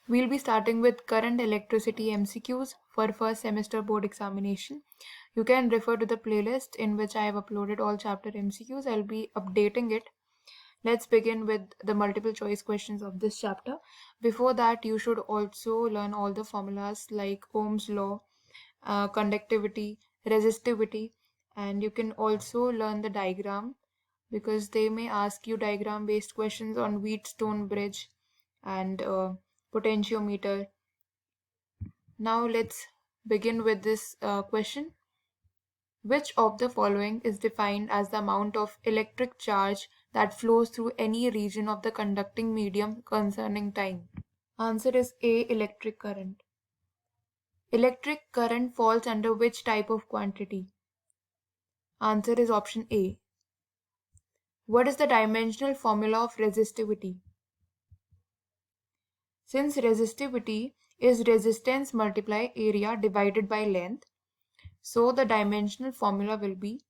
We'll be starting with current electricity MCQs for first semester board examination. You can refer to the playlist in which I have uploaded all chapter MCQs. I'll be updating it. Let's begin with the multiple choice questions of this chapter. Before that, you should also learn all the formulas like Ohm's law, conductivity, resistivity, and you can also learn the diagram because they may ask you diagram based questions on Wheatstone bridge and potentiometer. Now let's begin with this question. Which of the following is defined as the amount of electric charge that flows through any region of the conducting medium concerning time? Answer is A. Electric current. Electric current falls under which type of quantity? Answer is option A. What is the dimensional formula of resistivity? Since resistivity is resistance multiply area divided by length, so the dimensional formula will be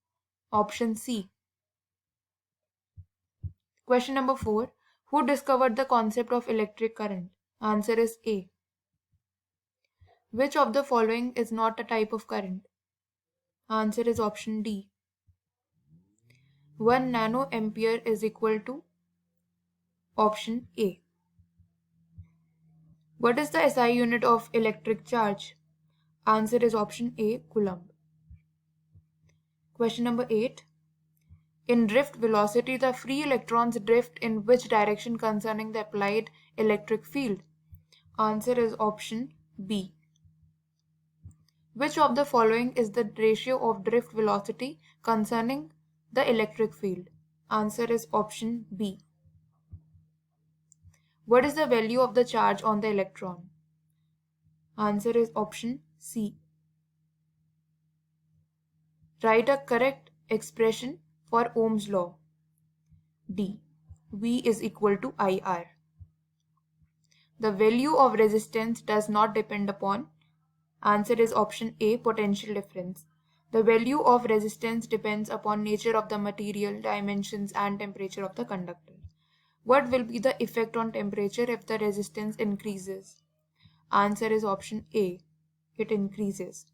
option C. Question number 4. Who discovered the concept of electric current? Answer is A. Which of the following is not a type of current? Answer is option D. 1 nanoampere is equal to option A. What is the SI unit of electric charge? Answer is option A. Coulomb. Question number 8. In drift velocity, the free electrons drift in which direction concerning the applied electric field? Answer is option B. Which of the following is the ratio of drift velocity concerning the electric field? Answer is option B. What is the value of the charge on the electron? Answer is option C. Write a correct expression for Ohm's law. D. V is equal to IR. The value of resistance does not depend upon. Answer is option A. Potential difference. The value of resistance depends upon nature of the material, dimensions, and temperature of the conductor. What will be the effect on temperature if the resistance increases? Answer is option A. It increases.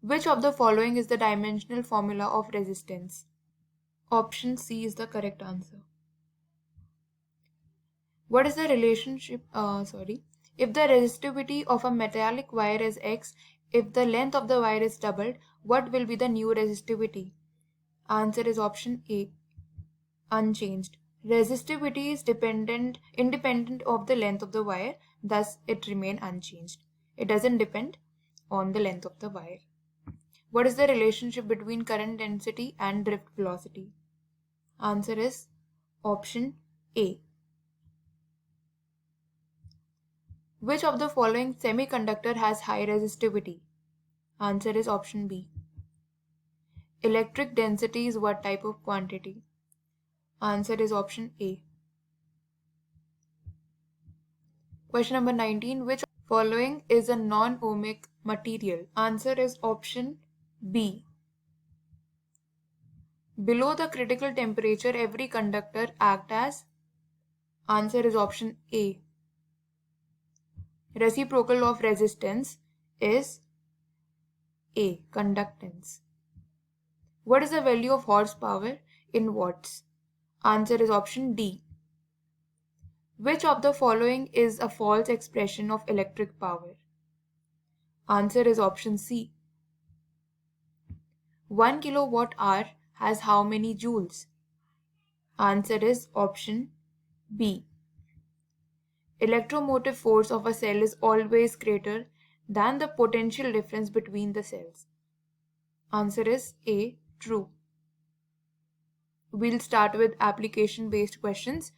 Which of the following is the dimensional formula of resistance? Option C is the correct answer. What is the relationship? If the resistivity of a metallic wire is X, if the length of the wire is doubled, what will be the new resistivity? Answer is option A. Unchanged. Resistivity is independent of the length of the wire, thus it remain unchanged. It doesn't depend on the length of the wire. What is the relationship between current density and drift velocity? Answer is option A. Which of the following semiconductor has high resistivity? Answer is option B. Electric density is what type of quantity? Answer is option A. Question number 19. Which following is a non-ohmic material? Answer is option B. Below the critical temperature, every conductor acts as? Answer is option A. Reciprocal of resistance is A. Conductance. What is the value of horsepower in watts? Answer is option D. Which of the following is a false expression of electric power? Answer is option C. 1 kilowatt hour has how many joules? Answer is option B. Electromotive force of a cell is always greater than the potential difference between the cells. Answer is A. True. We'll start with application based questions.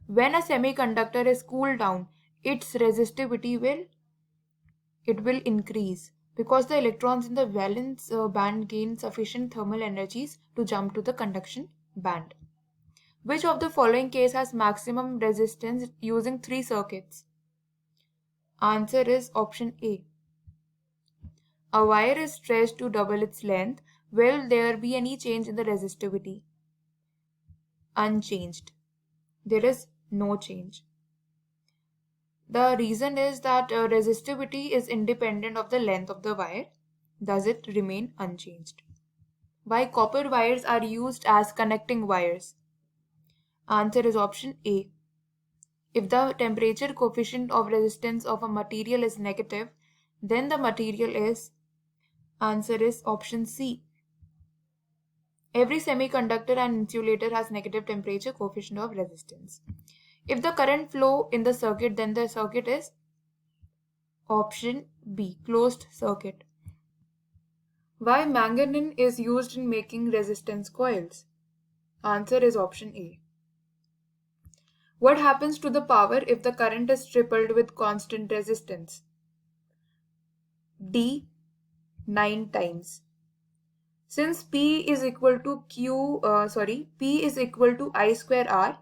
When a semiconductor is cooled down, its resistivity will increase because the electrons in the valence band gain sufficient thermal energies to jump to the conduction band. Which of the following case has maximum resistance using 3 circuits? Answer is option A. A wire is stretched to double its length. Will there be any change in the resistivity? Unchanged. There is no change. The reason is that resistivity is independent of the length of the wire. Thus it remain unchanged. Why copper wires are used as connecting wires? Answer is option A. If the temperature coefficient of resistance of a material is negative, then the material is. Answer is option C. Every semiconductor and insulator has negative temperature coefficient of resistance. If the current flow in the circuit, then the circuit is option B, closed circuit. Why manganese is used in making resistance coils? Answer is option A. What happens to the power if the current is tripled with constant resistance? D, 9 times. Since P is equal to P is equal to I square R,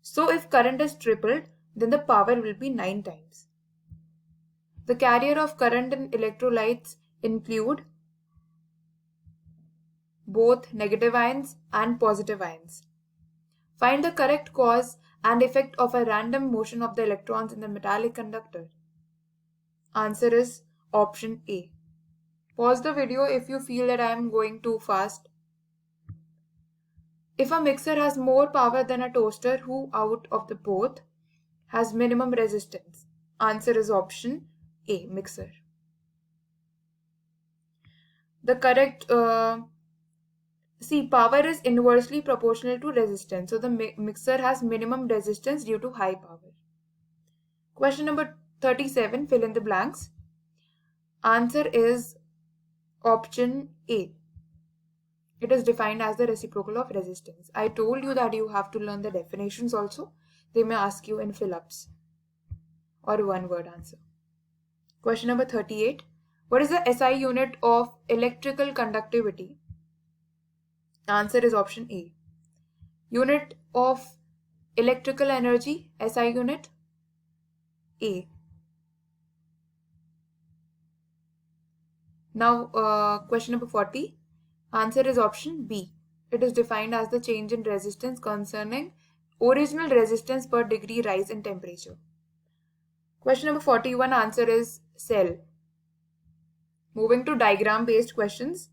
so if current is tripled, then the power will be 9 times. The carrier of current in electrolytes include both negative ions and positive ions. Find the correct cause and effect of a random motion of the electrons in the metallic conductor. Answer is option A. Pause the video if you feel that I am going too fast. If a mixer has more power than a toaster, who out of the both has minimum resistance? Answer is option A, mixer. The correct power is inversely proportional to resistance. So the mixer has minimum resistance due to high power. Question number 37, fill in the blanks. Answer is option A. It is defined as the reciprocal of resistance. I told you that you have to learn the definitions also. They may ask you in fill-ups or one word answer. Question number 38. What is the SI unit of electrical conductivity? Answer is option A. Unit of electrical energy, SI unit, A. Now, question number 40. Answer is option B. It is defined as the change in resistance concerning original resistance per degree rise in temperature. Question number 41. Answer is cell. Moving to diagram-based questions.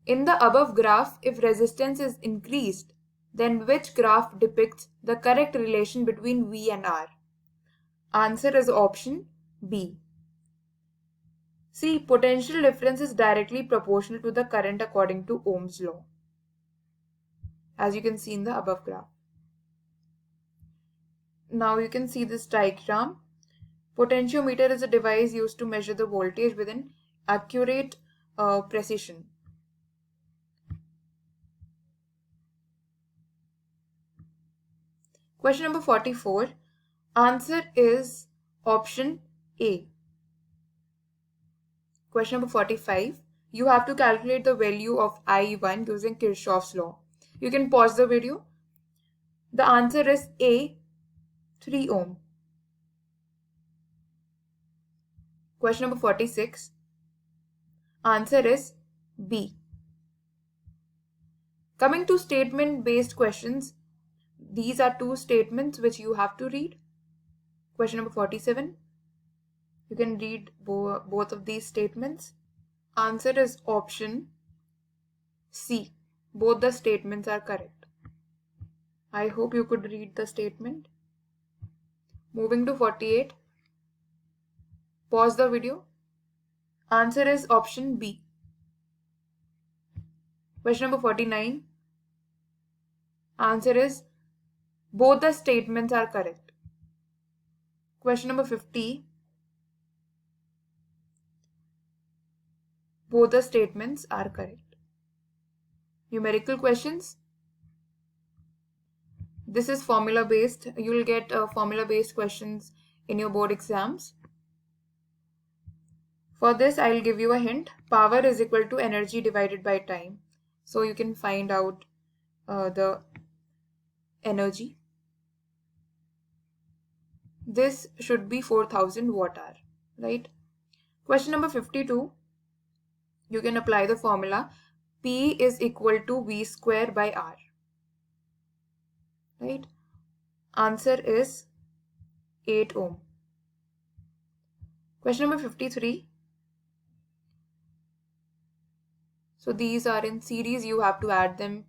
In the above graph, if resistance is increased, then which graph depicts the correct relation between V and R? Answer is option B. See, potential difference is directly proportional to the current according to Ohm's law, as you can see in the above graph. Now you can see this diagram. Potentiometer is a device used to measure the voltage with an accurate precision. Question number 44. Answer is option A. Question number 45. You have to calculate the value of I1 using Kirchhoff's law. You can pause the video. The answer is A, 3 ohm. Question number 46. Answer is B. Coming to statement-based questions, these are two statements which you have to read. Question number 47. You can read both of these statements. Answer is option C. Both the statements are correct. I hope you could read the statement. Moving to 48. Pause the video. Answer is option B. Question number 49. Answer is both the statements are correct. Question number 50. Both the statements are correct. Numerical questions. This is formula based. You will get formula based questions in your board exams. For this, I will give you a hint. Power is equal to energy divided by time. So you can find out the energy. This should be 4000 watt-hour, right? Question number 52. You can apply the formula. P is equal to V square by R. Right? Answer is 8 ohm. Question number 53. So these are in series, you have to add them,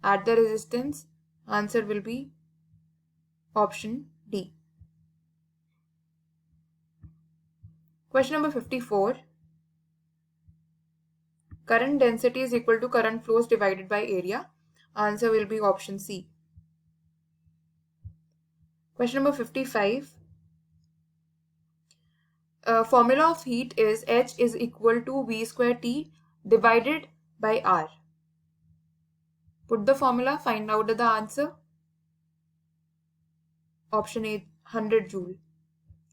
add the resistance. Answer will be option D. Question number 54. Current density is equal to current flows divided by area. Answer will be option C. Question number 55. Formula of heat is H is equal to V square T divided by R. Put the formula, find out the answer. Option A, 100 joule.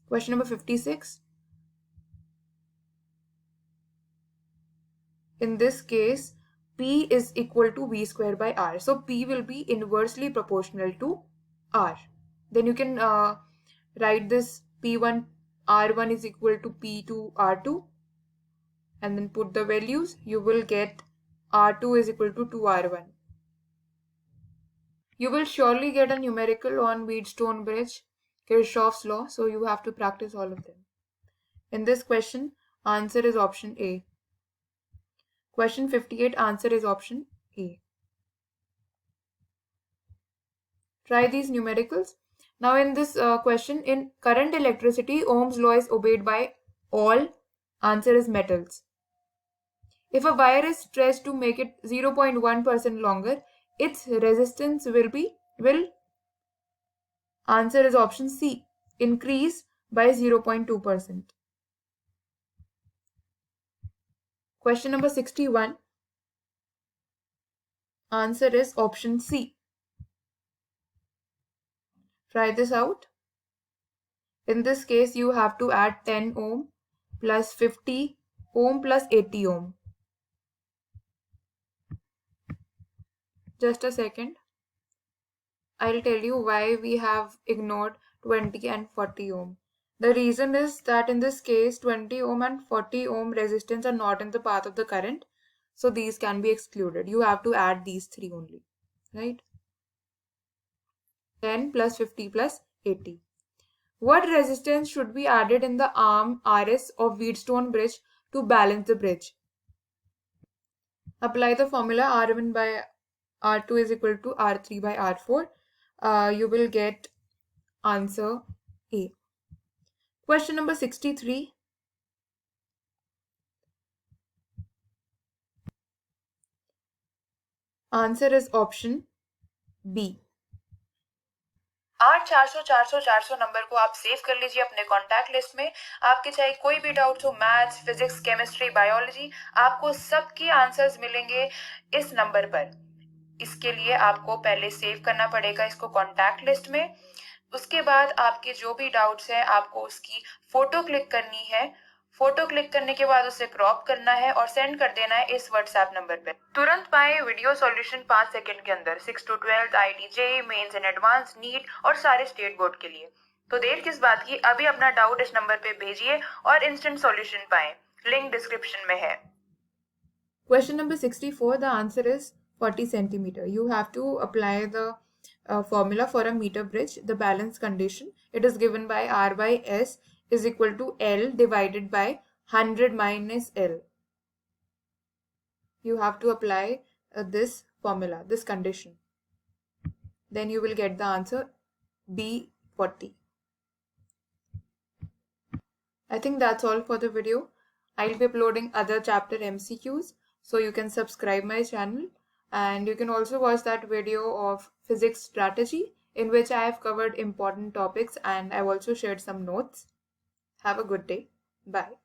Question number 56. In this case, P is equal to V square by R. So P will be inversely proportional to R. Then you can write this P1, R1 is equal to P2, R2. And then put the values. You will get R2 is equal to 2R1. You will surely get a numerical on Wheatstone bridge, Kirchhoff's law. So you have to practice all of them. In this question, answer is option A. Question 58, answer is option A. Try these numericals. Now in this question, in current electricity, Ohm's law is obeyed by all. Answer is metals. If a wire is stretched to make it 0.1% longer, its resistance will answer is option C, increase by 0.2%. Question number 61. Answer is option C. Try this out. In this case, you have to add 10 ohm plus 50 ohm plus 80 ohm. Just a second. I'll tell you why we have ignored 20 and 40 ohm. The reason is that in this case, 20 ohm and 40 ohm resistance are not in the path of the current. So these can be excluded. You have to add these three only, right? 10 plus 50 plus 80. What resistance should be added in the arm RS of Wheatstone bridge to balance the bridge? Apply the formula R1 by R2 is equal to R3 by R4. You will get answer A. Question number 63. Answer is option B. 8 400 400 400 number को आप save कर लीजिए अपने contact list में. आपके चाहे कोई भी डाउट हो, मैथ्स, फिजिक्स, केमिस्ट्री, बायोलॉजी, आपको सबकी आंसर्स मिलेंगे इस नंबर पर. इसके लिए आपको पहले सेव करना पड़ेगा इसको कॉन्टैक्ट लिस्ट में. उसके बाद आपके जो भी डाउट्स हैं आपको उसकी फोटो क्लिक करनी है. फोटो क्लिक करने के बाद उसे क्रॉप करना है और सेंड कर देना है इस व्हाट्सएप नंबर पे. तुरंत पाए वीडियो सॉल्यूशन 5 सेकंड के अंदर 6 to 12 IT, JEE mains and advance, NEET और सारे स्टेट बोर्ड के लिए. तो देर किस बात की, अभी अपना डाउट इस नंबर पे भेजिए और इंस्टेंट सॉल्यूशन पाएं. लिंक डिस्क्रिप्शन में है. Question number 64, the answer is 40 centimeter. You have to apply the formula for a meter bridge, the balance condition. It is given by R by S is equal to L divided by 100 minus L. You have to apply this formula, this condition. Then you will get the answer B, 40. I think that's all for the video. I'll be uploading other chapter MCQs, so you can subscribe my channel, and you can also watch that video of physics strategy in which I have covered important topics and I've also shared some notes. Have a good day. Bye.